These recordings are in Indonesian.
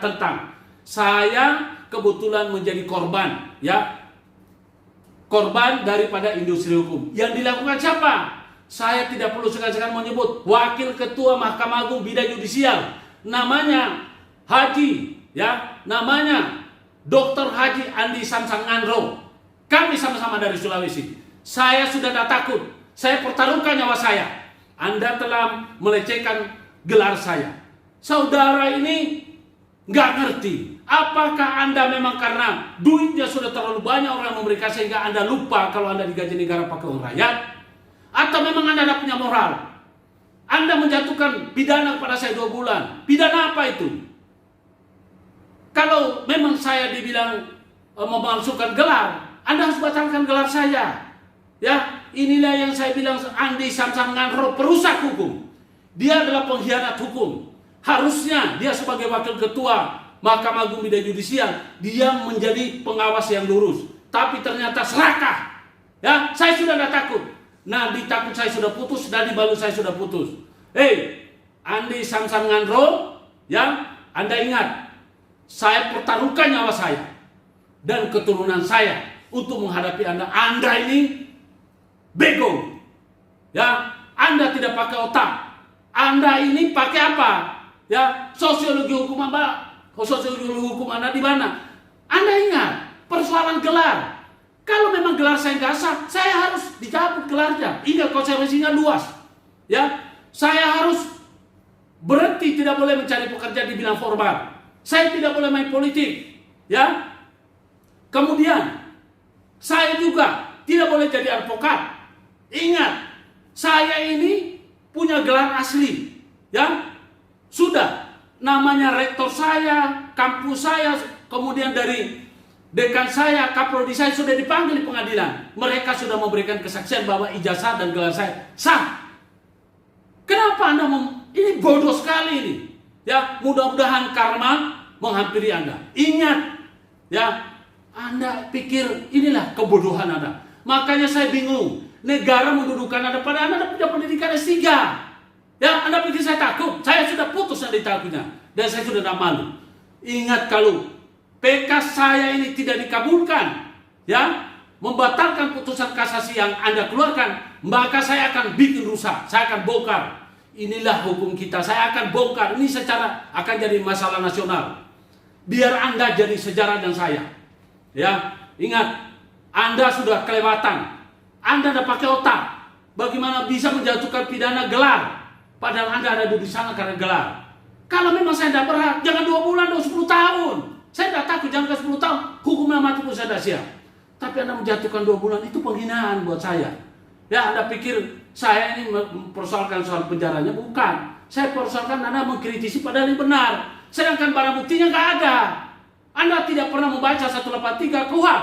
tentang saya kebetulan menjadi korban, ya. Korban daripada industri hukum. Yang dilakukan siapa? Saya tidak perlu segan-segan menyebut Wakil Ketua Mahkamah Agung Bidang Yudisial. Namanya Haji, ya. Namanya Dr. Haji Andi Samsan Ngandro. Kami sama-sama dari Sulawesi. Saya sudah tidak takut. Saya pertaruhkan nyawa saya. Anda telah melecehkan gelar saya. Saudara ini nggak ngerti. Apakah Anda memang karena duitnya sudah terlalu banyak orang memberikan sehingga Anda lupa kalau Anda digaji negara pakai uang rakyat? Atau memang Anda tidak punya moral? Anda menjatuhkan pidana kepada saya 2 bulan. Pidana apa itu? Kalau memang saya dibilang memalsukan gelar, Anda harus batalkan gelar saya. Ya, inilah yang saya bilang Andi Samsan Ngandro perusak hukum. Dia adalah pengkhianat hukum. Harusnya dia sebagai wakil ketua Mahkamah Agung Bidang Yudisial, dia menjadi pengawas yang lurus. Tapi ternyata serakah. Ya, saya sudah tidak takut. Nah, ditakut saya sudah putus, dan di balu saya sudah putus. Hei, Andi Samsan Ngandro, ya, Anda ingat, saya pertaruhkan nyawa saya dan keturunan saya untuk menghadapi Anda. Anda ini bego, ya. Anda tidak pakai otak. Anda ini pakai apa? Ya, sosiologi hukum apa? Sosiologi hukum Anda di mana? Anda ingat persoalan gelar. Kalau memang gelar saya nggak sah, saya harus dicabut gelarnya. Ingat konsekuensinya luas. Ya, saya harus berhenti, tidak boleh mencari pekerjaan di bidang formal. Saya tidak boleh main politik. Ya. Kemudian saya juga tidak boleh jadi advokat. Ingat, saya ini punya gelar asli. Ya. Sudah. Namanya rektor saya, kampus saya, kemudian dari dekan saya, kaprodi saya sudah dipanggil di pengadilan. Mereka sudah memberikan kesaksian bahwa ijazah dan gelar saya sah. Kenapa Anda ini bodoh sekali ini? Ya, mudah-mudahan karma menghampiri Anda. Ingat, ya, Anda pikir inilah kebodohan Anda. Makanya saya bingung. Negara mendudukan Anda pada Anda punya pendidikan S3. Ya, Anda pikir saya takut? Saya sudah putus dari takutnya. Dan saya sudah tidak malu. Ingat, kalau PK saya ini tidak dikabulkan, ya, membatalkan putusan kasasi yang Anda keluarkan, maka saya akan bikin rusak. Saya akan bongkar. Inilah hukum kita. Saya akan bongkar. Ini secara akan jadi masalah nasional. Biar Anda jadi sejarah dan saya. Ya, ingat, Anda sudah kelewatan. Anda tidak pakai otak. Bagaimana bisa menjatuhkan pidana gelar? Padahal Anda ada di sana karena gelar. Kalau memang saya tidak berhak, jangan 2 bulan, 10 tahun. Saya tidak takut, jangan ke 10 tahun. Hukumnya mati pun saya tidak siap. Tapi Anda menjatuhkan 2 bulan, itu penghinaan buat saya. Ya, Anda pikir saya ini mempersoalkan soal penjaranya? Bukan. Saya persoalkan Anda mengkritisi padahal ini benar. Sedangkan barang buktinya nggak ada. Anda tidak pernah membaca 183 KUHP.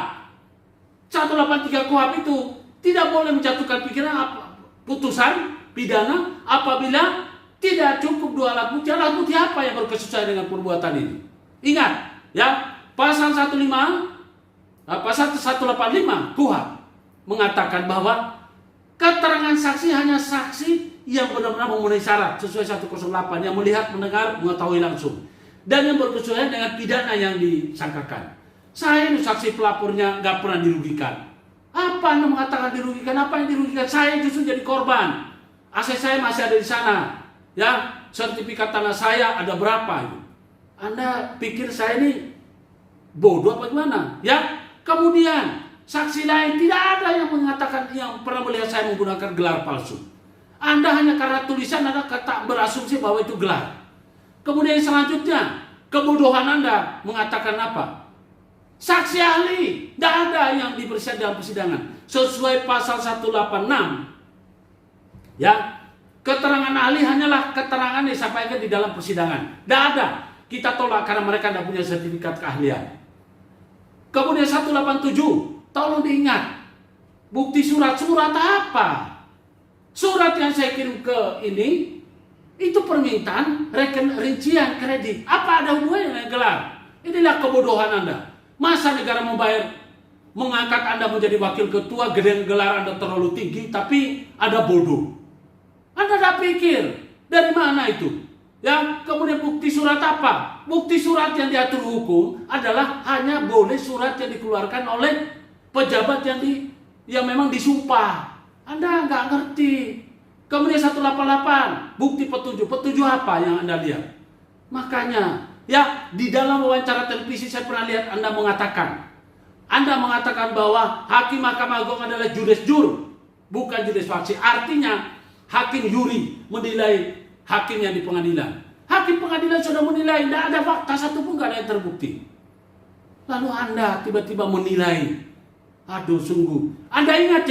183 KUHP itu tidak boleh menjatuhkan pikiran apa, putusan pidana apabila tidak cukup 2 alat bukti. Alat bukti apa yang berkesesuaian dengan perbuatan ini? Ingat, ya, pasal 185 KUHP mengatakan bahwa keterangan saksi hanya saksi yang benar-benar memenuhi syarat sesuai 108 yang melihat, mendengar, mengetahui langsung dan yang berkesesuaian dengan pidana yang disangkakan. Saya ini saksi pelapornya nggak pernah dirugikan. Apa Anda mengatakan dirugikan? Apa yang dirugikan? Saya justru jadi korban. Aset saya masih ada di sana. Ya, sertifikat tanah saya ada berapa? Anda pikir saya ini bodoh apa gimana? Ya, kemudian saksi lain tidak ada yang mengatakan, yang pernah melihat saya menggunakan gelar palsu. Anda hanya karena tulisan Anda kata berasumsi bahwa itu gelar. Kemudian selanjutnya, kebodohan Anda mengatakan apa? Saksi ahli, tidak ada yang diperiksa dalam persidangan. Sesuai pasal 186, ya, keterangan ahli hanyalah keterangan yang disampaikan di dalam persidangan. Tidak ada. Kita tolak karena mereka tidak punya sertifikat keahlian. Kemudian 187, tolong diingat, bukti surat apa? Surat yang saya kirim ke ini, itu permintaan rincian kredit. Apa ada hubungannya dengan gelar? Inilah kebodohan Anda. Masa negara membayar, mengangkat Anda menjadi wakil ketua, gelar Anda terlalu tinggi, tapi Anda bodoh. Anda tidak pikir, dari mana itu? Ya, kemudian bukti surat apa? Bukti surat yang diatur hukum adalah hanya boleh surat yang dikeluarkan oleh pejabat yang memang disumpah. Anda nggak ngerti. Kemudian 188, bukti petunjuk. Petunjuk apa yang Anda lihat? Makanya, ya, di dalam wawancara televisi saya pernah lihat Anda mengatakan bahwa hakim Mahkamah Agung adalah judes jur, bukan judes faksi. Artinya, hakim juri menilai hakimnya di pengadilan. Hakim pengadilan sudah menilai, tidak ada fakta satupun, nggak ada yang terbukti. Lalu Anda tiba-tiba menilai. Aduh, sungguh. Anda ingat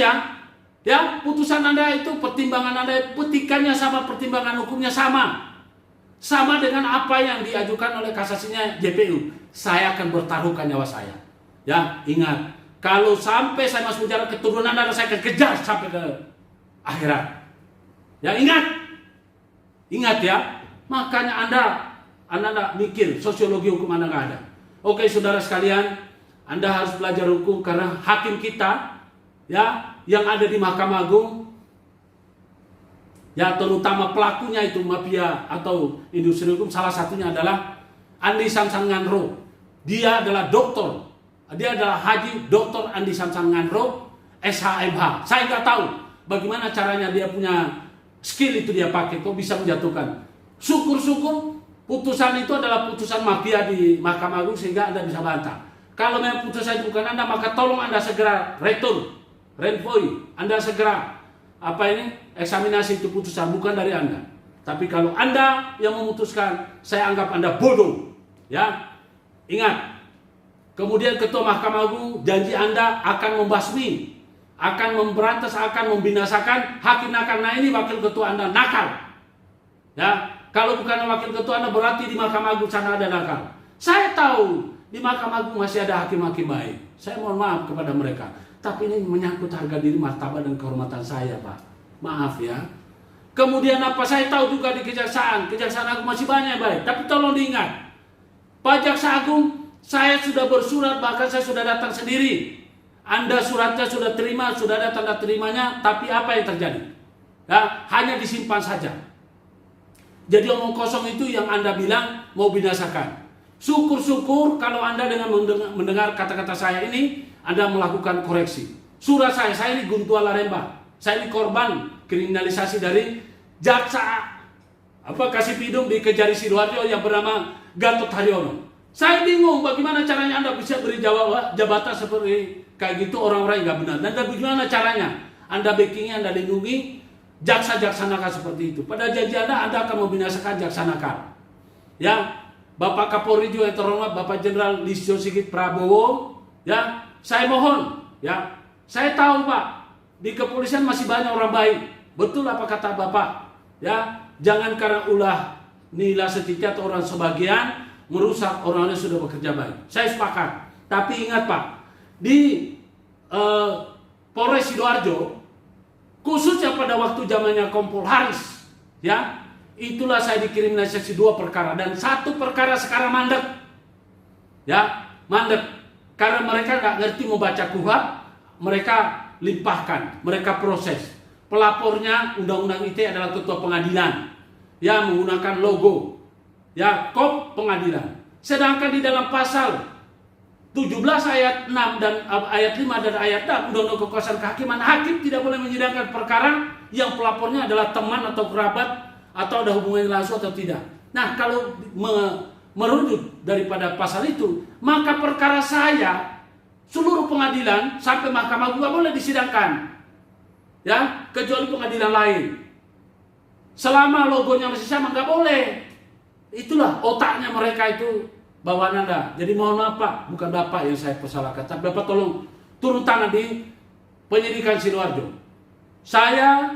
ya, putusan Anda itu, pertimbangan Anda, petikannya sama, pertimbangan hukumnya sama. Sama dengan apa yang diajukan oleh kasasinya JPU. Saya akan bertaruhkan nyawa saya. Ya, ingat. Kalau sampai saya masuk penjara, keturunan Anda saya akan kejar sampai ke akhirat. Ya, ingat. Ingat ya, makanya Anda mikir sosiologi hukum Anda nggak ada. Oke, saudara sekalian, Anda harus belajar hukum karena hakim kita, ya, yang ada di Mahkamah Agung, ya, terutama pelakunya itu mafia atau industri hukum, salah satunya adalah Andi Samsan Nganro. Dia adalah doktor, dia adalah Haji Doktor Andi Samsan Nganro, SHMH. Saya nggak tahu bagaimana caranya dia punya skill itu dia pakai, kok bisa menjatuhkan. Syukur-syukur putusan itu adalah putusan mafia di Mahkamah Agung sehingga Anda bisa bantah. Kalau memang putusan itu bukan Anda, maka tolong Anda segera renvoi, Anda segera eksaminasi itu putusan, bukan dari Anda. Tapi kalau Anda yang memutuskan, saya anggap Anda bodoh. Ya, ingat. Kemudian Ketua Mahkamah Agung janji Anda akan membasmi, akan memberantas, akan membinasakan hakim nakal. Nah, ini wakil ketua Anda nakal. Ya, kalau bukan wakil ketua Anda berarti di Mahkamah Agung sana ada nakal. Saya tahu di Mahkamah Agung masih ada hakim-hakim baik. Saya mohon maaf kepada mereka. Tapi ini menyangkut harga diri, martabat dan kehormatan saya, Pak. Maaf ya. Kemudian apa? Saya tahu juga di Kejaksaan Agung masih banyak baik. Tapi tolong diingat, Pak Jaksa Agung, saya sudah bersurat, bahkan saya sudah datang sendiri. Anda suratnya sudah terima, sudah ada tanda terimanya, tapi apa yang terjadi? Ya, hanya disimpan saja. Jadi omong kosong itu yang Anda bilang mau binasakan. Syukur-syukur kalau Anda dengan mendengar kata-kata saya ini, Anda melakukan koreksi. Surat saya ini Guntual Laremba. Saya ini korban kriminalisasi dari jaksa Kasipidum di Kejari Sidoarjo yang bernama Gatot Haryono. Saya bingung bagaimana caranya Anda bisa beri jabatan seperti kayak gitu orang-orang yang nggak benar. Dan bagaimana caranya Anda backingnya, Anda lindungi jaksa-jaksa nakal seperti itu. Pada janji Anda akan membinasakan jaksa nakal. Ya, Bapak Kapolri juga yang terhormat, Bapak Jenderal Listio Sigit Prabowo. Ya, saya mohon. Ya, saya tahu Pak, di kepolisian masih banyak orang baik. Betul apa kata Bapak? Ya, jangan karena ulah nila setika atau orang sebagian merusak orang yang sudah bekerja baik. Saya sepakat. Tapi ingat Pak, di Polres Sidoarjo, khususnya pada waktu zamannya Kompol Haris, ya, itulah saya dikriminalisasi 2 perkara dan 1 perkara sekarang mandek. Ya, mandek karena mereka nggak ngerti membaca KUHP, mereka limpahkan, mereka proses. Pelapornya Undang-Undang ITE adalah ketua pengadilan yang menggunakan logo, ya, kop pengadilan. Sedangkan di dalam pasal 17 ayat 6 dan ayat 5 dan ayat 6 Undang-Undang Kekuasaan Kehakiman, hakim tidak boleh menyidangkan perkara yang pelapornya adalah teman atau kerabat atau ada hubungan langsung atau tidak. Nah, kalau merujuk daripada pasal itu, maka perkara saya seluruh pengadilan sampai Mahkamah Agung nggak boleh disidangkan. Ya, kecuali pengadilan lain. Selama logonya masih sama nggak boleh. Itulah otaknya mereka itu bawaan Anda. Jadi mohon maaf Pak, bukan Bapak yang saya persalahkan, tapi Bapak tolong turun tangan di penyidikan Sidoarjo. Saya